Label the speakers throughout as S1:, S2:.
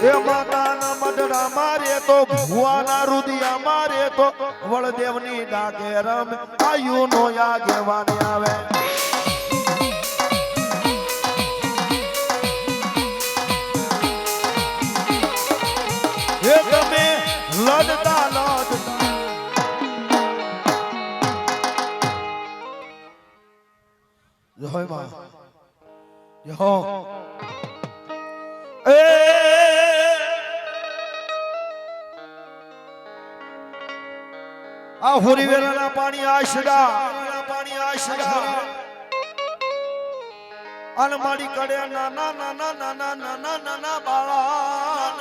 S1: એ માતાના મઢડા મારે તો ભુવાના રુદિયા મારે તો વળદેવની ડાકે રમ આયુ નો આગેવાને આવે એ તમે લડતા લડતા જય માં જય એ આ હોરી વેલાના પાણી આશડા અનમાડી કડે નાના નાના નાના નાના નાના બાળા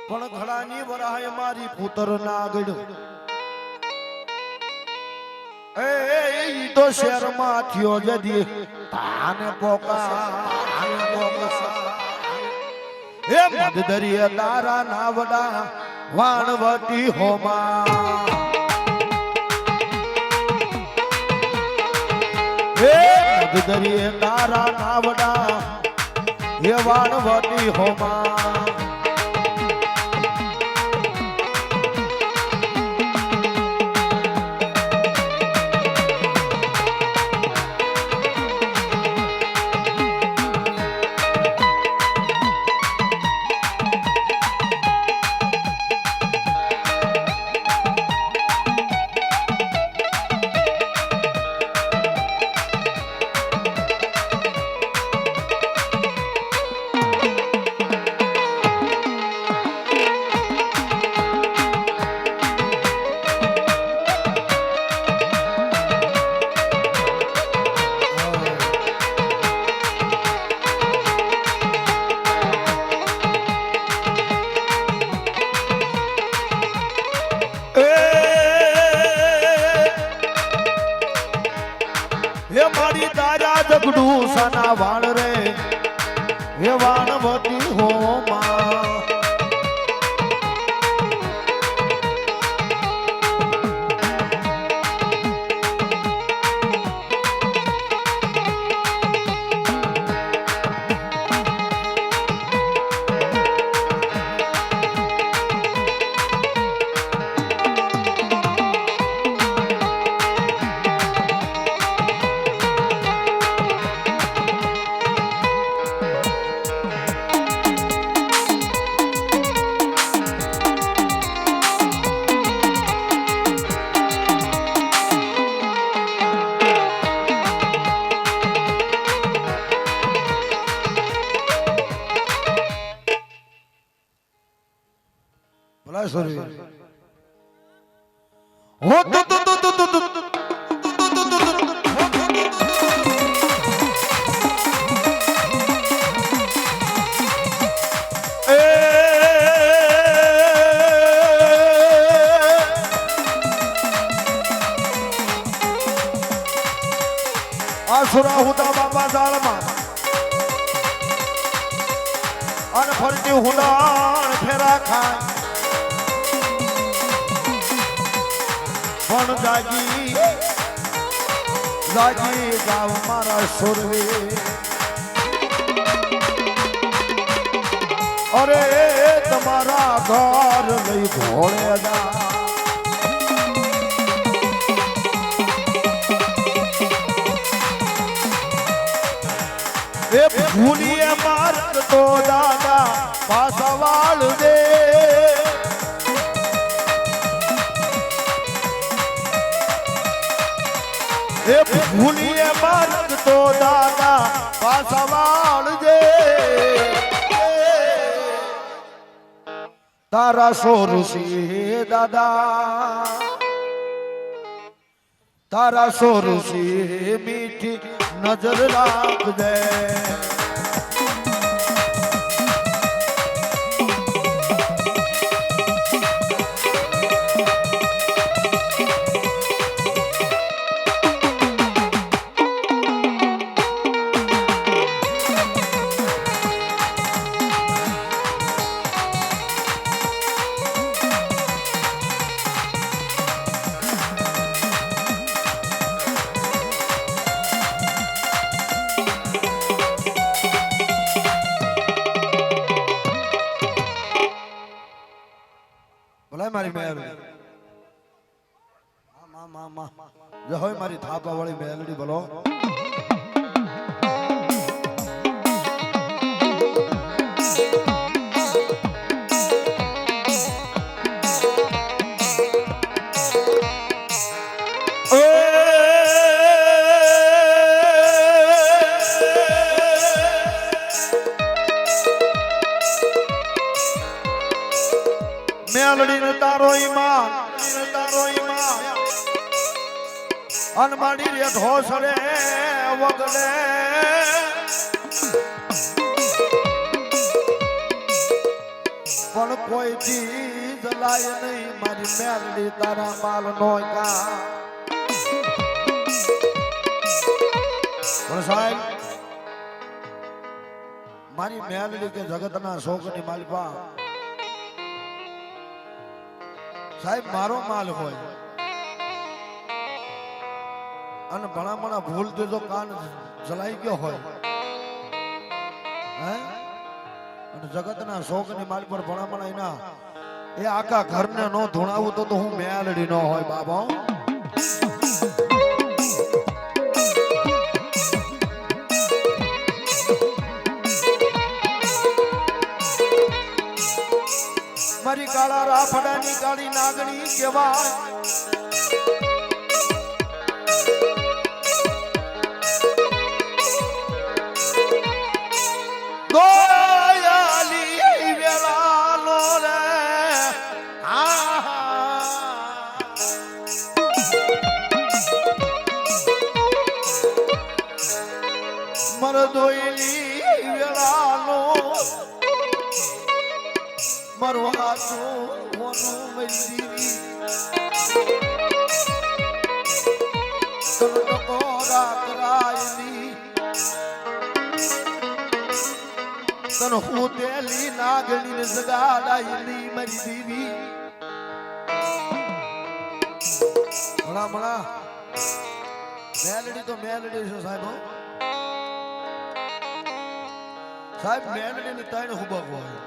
S1: પણ ઘડાની વરાય મારી પુત્ર નાગડ એ તો શહેરમાં થયો જદી તાને પોકા એ મદદરીએ તારા નાવડા વાણવટી હોમા એ મદદરીએ તારા નાવડા એ વાણવટી હોમા જગડું સના વાણ રે હે વાણવતી હો માં sorry ho tu tu tu tu tu આસુરા હુદા બાપા જાળમાં અને ફરતી હુડાણ ફેરા ખાય પણ જાગી જાવ મારા સુરવે અરે તમારા ઘર લઈ ભોળે જા એ ભૂલીએ માર્ગ તો દાદા પાછા વાળ દે એ ભૂલીએ માર્ગ તો દાદા પાછા વાળજે તારા સોરસી દાદા તારા સોરસી મીઠી નજર રાખજે મારી મેલડી જે હોય મારી થાપા વાળી મેલડી બોલો મેલડી તારો ઈમાન અનમાડી રે ઢોસડે વગડે પણ કોઈ ચીજ લાય નહીં મારી મેલડી તારા માલ નો કા પણ સાહેબ મારી મેલડી કે જગતના શોકની માલિકા સાહેબ મારો માલ હોય અને ભણામણા ભૂલ થી જો કાન જલાઈ ગયો હોય હે અને જગતના શોકની માલ પર ભણામણા એના એ આખા ઘરને નો ધોણાવું તો હું મેલડી નો હોય બાબા મારી કાળા રાફડાની કાળી નાગણી કહેવાય દોયાલી વેલાનો રે મર દોયલી વેલાનો મારો હાથો મોનું મંદિરી તનો કોરા કરાયની તનો હુતેલી નાગણી ને જગાડાયની મારી દેવી ભણા મેલડી તો મેલડી છે સાહેબ સાહેબ મેલડી ની ત્રણ હુબક હોય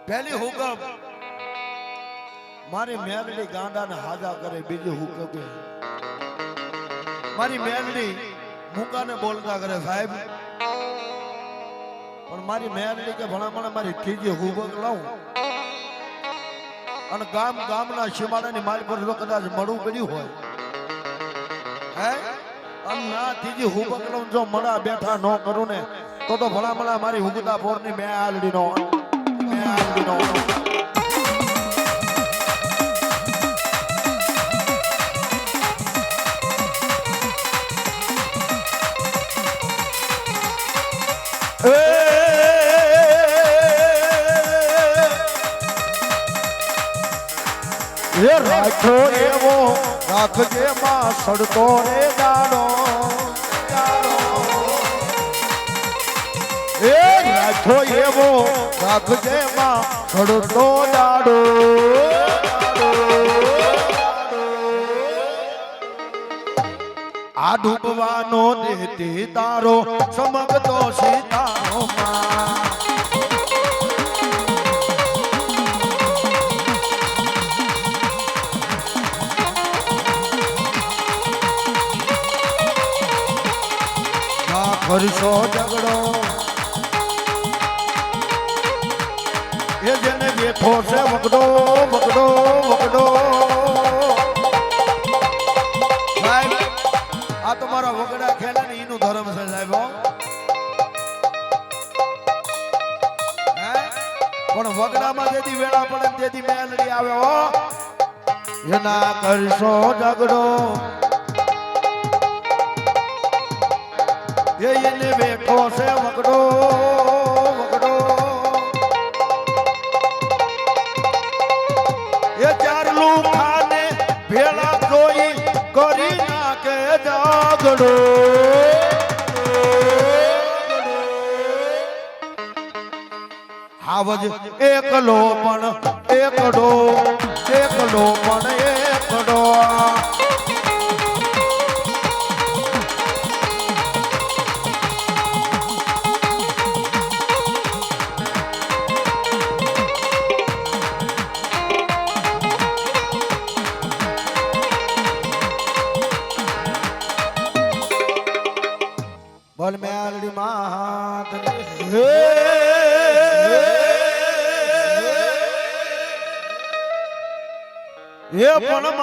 S1: પહેલી હુકમ મારી મેલડી ગાંડાને હાજા કરે બીજી હુકમ મારી મેલડી મુકાને બોલતા કરે સાહેબ પણ મારી મેલડી કે ભણામણા મારી ત્રીજી હુકમ લાવું અને ગામના શિમાડાની માલ પર જો કદાચ મળવું પડ્યું હોય હે અને ના ત્રીજી હુકમ લઉં જો મળા બેઠા ન કરું ને તો ભણામણા મારી હુકતા પોરની મેલડી નો રાખો એવો રાખજે માં સડતો રે દાડો એ રાખો એવો રાખજે માં સડતો દાડો આ ડૂબવાનો દેતી તારો સમગતો સીતારો માં કરશો ઝઘડો એ જેને બેઠો છે વગડો સાહેબ આ તમારા વગડા ખેલા ને એનું ધર્મ છે સાહેબ પણ વગડામાં જેથી વેળા પડે તેથી મેલડી આવે હો એના કરશો ઝઘડો એને બેઠો છે વગડો એ ચારલું ખાને ભેળા જોઈ કરી નાખે ઝઘડો હાવજ એકલો પણ એકડો બોલ મેલડી માત એ પણ મારો